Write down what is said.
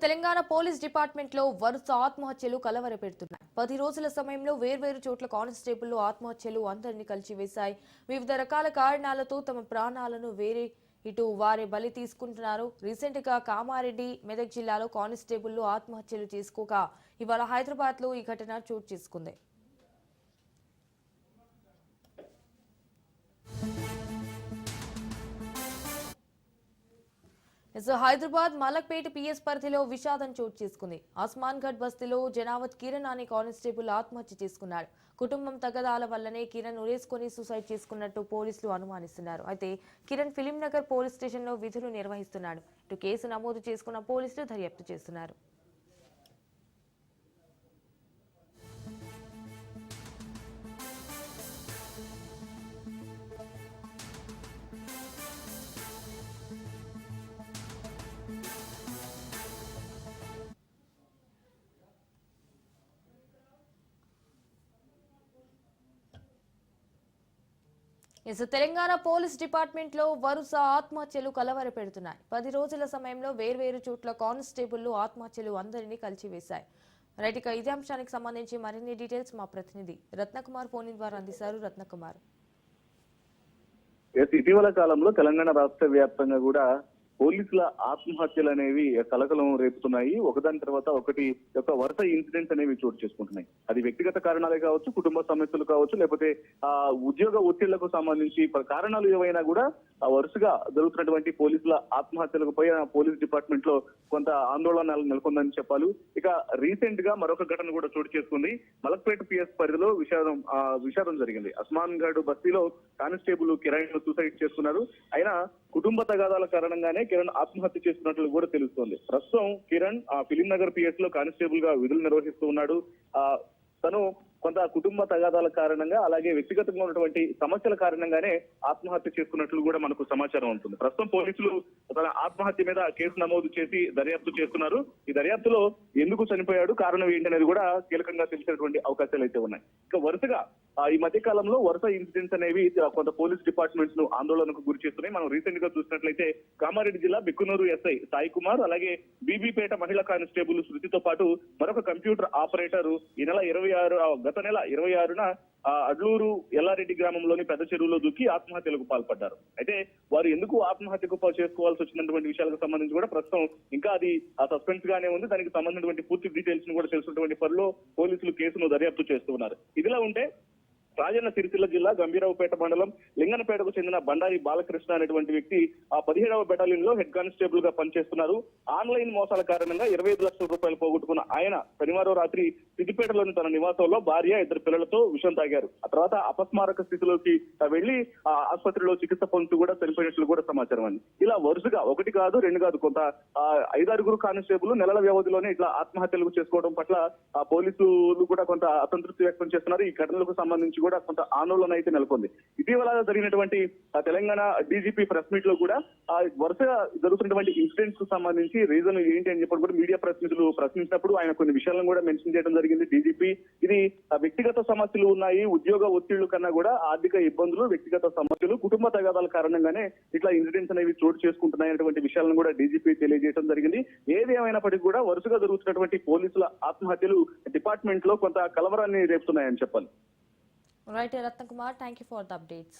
Telangana police department లో వరుస ఆత్మహత్యలు కలవరపెడుతున్నాయి. 10 రోజుల సమయంలో వేర్వేరు చోట్ల కానిస్టేబుల్ ఆత్మహత్యలు అందరినీ కలిచివేశాయి. వివిధ రకాల కారణాలతో తమ ప్రాణాలను వారే బలి తీసుకుంటున్నారు. రీసెంట్ గా కామారెడ్డి, మెదక్ జిల్లాలో కానిస్టేబుల్ ఆత్మహత్యలు చేసుకోగా ఇవాళ హైదరాబాద్ లో ఈ ఘటన చోటు చేసుకుంది. హైదరాబాద్ మలక్పేట పిఎస్ పరిధిలో విషాదం చోటు చేసుకుంది. ఆస్మాన్ ఘడ్ బస్తీలో జనావత్ కిరణ్ అనే కానిస్టేబుల్ ఆత్మహత్య చేసుకున్నాడు. కుటుంబం తగదాల వల్లనే కిరణ్ ఉరేసుకుని సూసైడ్ చేసుకున్నట్టు పోలీసులు అనుమానిస్తున్నారు. అయితే కిరణ్ ఫిలిం నగర్ పోలీస్ స్టేషన్లో విధులు నిర్వహిస్తున్నాడు. ఇటు కేసు నమోదు చేసుకున్న పోలీసులు దర్యాప్తు చేస్తున్నారు. తెలంగాణ పోలీస్ డిపార్ట్మెంట్ లో వరుస ఆత్మహత్యలు కలవరపెడుతున్నాయి. 10 రోజుల సమయంలో వేర్వేరు చోట్ల కానిస్టేబుల్ ఆత్మహత్యలు అందరినీ కలిచివేశాయి. రైట్, ఇక ఇదే అంశానికి సంబంధించి మరిన్ని డీటెయిల్స్ మా ప్రతినిధి రత్నకుమార్ ఫోన్ ద్వారా అందిస్తారు. రత్నకుమార్, ఇటీవల కాలంలో తెలంగాణ రాష్ట్ర వ్యాప్తంగా కూడా పోలీసుల ఆత్మహత్యలు అనేవి కలకలం రేపుతున్నాయి. ఒకదాని తర్వాత ఒకటి యొక్క వరుస ఇన్సిడెంట్స్ అనేవి చోటు చేసుకుంటున్నాయి. అది వ్యక్తిగత కారణాలే కావచ్చు, కుటుంబ సమస్యలు కావచ్చు, లేకపోతే ఉద్యోగ ఒత్తిళ్లకు సంబంధించి కారణాలు ఏవైనా కూడా వరుసగా జరుగుతున్నటువంటి పోలీసుల ఆత్మహత్యలకు పై పోలీస్ డిపార్ట్మెంట్ లో కొంత ఆందోళన నెలకొందని చెప్పాలి. ఇక రీసెంట్ గా మరొక ఘటన కూడా చోటు చేసుకుంది. మలక్పేట పిఎస్ పరిధిలో విషాదం జరిగింది. అస్మాన్ ఘడ్ బస్తీలో కానిస్టేబుల్ కిరణ్ సూసైడ్ చేసుకున్నారు. అయినా కుటుంబ తగాదాల కారణంగానే కిరణ్ ఆత్మహత్య చేసుకున్నట్లు కూడా తెలుస్తోంది. ప్రస్తుతం కిరణ్ ఫిలిం నగర్ పిఎస్ లో కానిస్టేబుల్ గా విధులు నిర్వహిస్తూ ఉన్నాడు. తను కొంత కుటుంబ తగాదాల కారణంగా, అలాగే వ్యక్తిగతంగా ఉన్నటువంటి సమస్యల కారణంగానే ఆత్మహత్య చేసుకున్నట్లు కూడా మనకు సమాచారం ఉంటుంది. ప్రస్తుతం పోలీసులు తన ఆత్మహత్య మీద కేసు నమోదు చేసి దర్యాప్తు చేస్తున్నారు. ఈ దర్యాప్తులో ఎందుకు చనిపోయాడు, కారణం ఏంటనేది కూడా కీలకంగా తెలిసేటువంటి అవకాశాలు అయితే ఉన్నాయి. ఇక వరుసగా ఈ మధ్య కాలంలో వరుస ఇన్సిడెంట్స్ అనేవి కొంత పోలీస్ డిపార్ట్మెంట్స్ ను ఆందోళనకు గురి చేస్తున్నాయి. మనం రీసెంట్ గా చూసినట్లయితే కామారెడ్డి జిల్లా బిక్కునూరు ఎస్ఐ సాయి కుమార్, అలాగే బీబీపేట మహిళా కానిస్టేబుల్ శృతితో పాటు మరొక కంప్యూటర్ ఆపరేటర్ ఈ నెల గత నెల 26న అడ్లూరు ఎల్లారెడ్డి గ్రామంలోని పెద్ద చెరువులో దూకి ఆత్మహత్యలకు పాల్పడ్డారు. అయితే వారు ఎందుకు ఆత్మహత్యకు చేసుకోవాల్సి వచ్చినటువంటి విషయాలకు సంబంధించి కూడా ప్రస్తుతం ఇంకా అది సస్పెన్స్ గానే ఉంది. దానికి సంబంధించినటువంటి పూర్తి డీటెయిల్స్ ను కూడా తెలుసుకున్నటువంటి పనిలో పోలీసులు కేసును దర్యాప్తు చేస్తున్నారు. ఇదిలా ఉంటే రాజన్న సిరిసిల్ల జిల్లా గంభీరావుపేట మండలం లింగనపేటకు చెందిన బండారి బాలకృష్ణ అనేటువంటి వ్యక్తి 17వ బెటాలియన్ లో హెడ్ కానిస్టేబుల్ గా పనిచేస్తున్నారు. ఆన్లైన్ మోసాల కారణంగా 25 లక్షల రూపాయలు పోగొట్టుకున్న ఆయన శనివారం రాత్రి సిద్దిపేటలోని తన నివాసంలో భార్య, 2 పిల్లలతో విషం తాగారు. ఆ తర్వాత అపస్మారక స్థితిలోకి వెళ్లి ఆసుపత్రిలో చికిత్స పొందుతూ కూడా చనిపోయినట్లు కూడా సమాచారం అంది. ఇలా వరుసగా 1 కాదు 2 కాదు కొంత 5-6 కానిస్టేబుల్ నెలల వ్యవధిలోనే ఇట్లా ఆత్మహత్యలు చేసుకోవడం పట్ల పోలీసులు కూడా కొంత అసంతృప్తి వ్యక్తం చేస్తున్నారు. ఈ ఘటనలకు సంబంధించి కూడా కొంత ఆందోళన అయితే నెలకొంది. ఇటీవల జరిగినటువంటి తెలంగాణ డీజీపీ ప్రెస్ మీట్ లో కూడా వరుసగా జరుగుతున్నటువంటి ఇన్సిడెంట్స్ కు సంబంధించి రీజన్ ఏంటి అని చెప్పి కూడా మీడియా ప్రతినిధులు ప్రశ్నించినప్పుడు ఆయన కొన్ని విషయాలను కూడా మెన్షన్ చేయడం జరిగింది. డీజీపీ ఇది వ్యక్తిగత సమస్యలు ఉన్నాయి, ఉద్యోగ ఒత్తిళ్లు కన్నా కూడా ఆర్థిక ఇబ్బందులు, వ్యక్తిగత సమస్యలు, కుటుంబ తగాదాల కారణంగానే ఇట్లా ఇన్సిడెంట్స్ అనేవి చోటు చేసుకుంటున్నాయనేటువంటి విషయాలను కూడా డీజీపీ తెలియజేయడం జరిగింది. ఏది ఏమైనప్పటికీ కూడా వరుసగా జరుగుతున్నటువంటి పోలీసుల ఆత్మహత్యలు డిపార్ట్మెంట్ లో కొంత కలవరాన్ని రేపుతున్నాయని చెప్పాలి. Right, Ratnakumar, thank you for the updates.